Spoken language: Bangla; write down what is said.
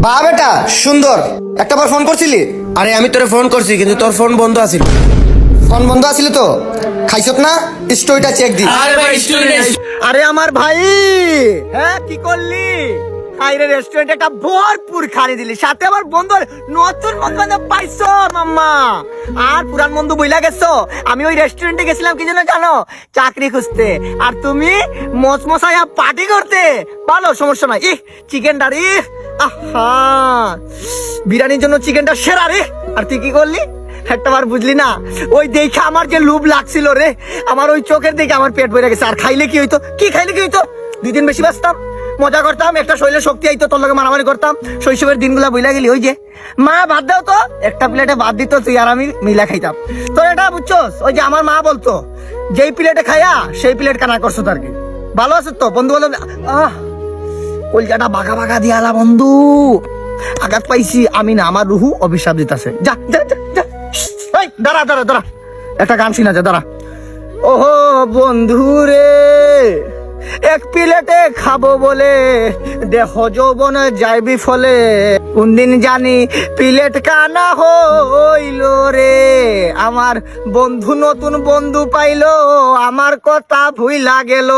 বা বেটা সুন্দর, একটা বার ফোন করছিলি? আরে আমি তোরে ফোন করছি কিন্তু তোর ফোন বন্ধ আছিল। ফোন বন্ধ আছিল তো? খাইছত না? স্টোরিটা চেক দি। আরে আমার ভাই, হ্যাঁ কি করলি? আইরে রেস্টুরেন্টে একটা ভরপুর খানি দিলি, সাথে আবার বন্ধুর নতুন বন্ধু পাইছো মাম্মা। আর পুরান বন্ধু বইলা গেছো। আমি ওই রেস্টুরেন্টে গেছিলাম কি জন্য জানো? চাকরি খুঁজতে। আর তুমি মচমচায়া পার্টি করতে। ভালো, সমস্যা নাই। চিকেনটা রে, আহা, বিরিয়ানির জন্য চিকেনটা সেরা রে। আর তুই কি করলি? একটা বার বুঝলি না, ওই দেখে আমার যে লোভ লাগছিল রে, আমার ওই চোখের দেখে আমার পেট ভরে গেছে। আর খাইলে কি হইতো? কি খাইলে কি হইতো? 2 দিন বেশি বাঁচতাম, মজা করতাম, একটা শরীরে শক্তি আইতো, তোর লগে মারামারি করতাম। শৈশবের দিনগুলা বইলা গেলি। ওই যে মা ভাত দাও তো, একটা প্লেটে ভাত দিত, তুই আর আমি মিলা খাইতাম। তো এটা বুঝছস, ওই যে আমার মা বলতো, যেই প্লেটে খাইয়া সেই প্লেট কানা করছো। তার কি ভালো আছে তো বন্ধু? বলো কলজাটা বাঘা বাঘা দিয়ালা বন্ধু। আঘাত পাইছি আমি না, আমার রুহু অভিশাপ দিতেছে। যা যা যা যা। এই দাঁড়া দাঁড়া দাঁড়া, একটা গান শোনা যায়, দাঁড়া। ওহো বন্ধু রে, এক প্লেটে খাবো বলে দেহ যৌবন যাইবি ফলে, কোন দিন জানি প্লেট কানা হইল রে। আমার বন্ধু নতুন বন্ধু পাইলো, আমার কথা ভুইলা গেল।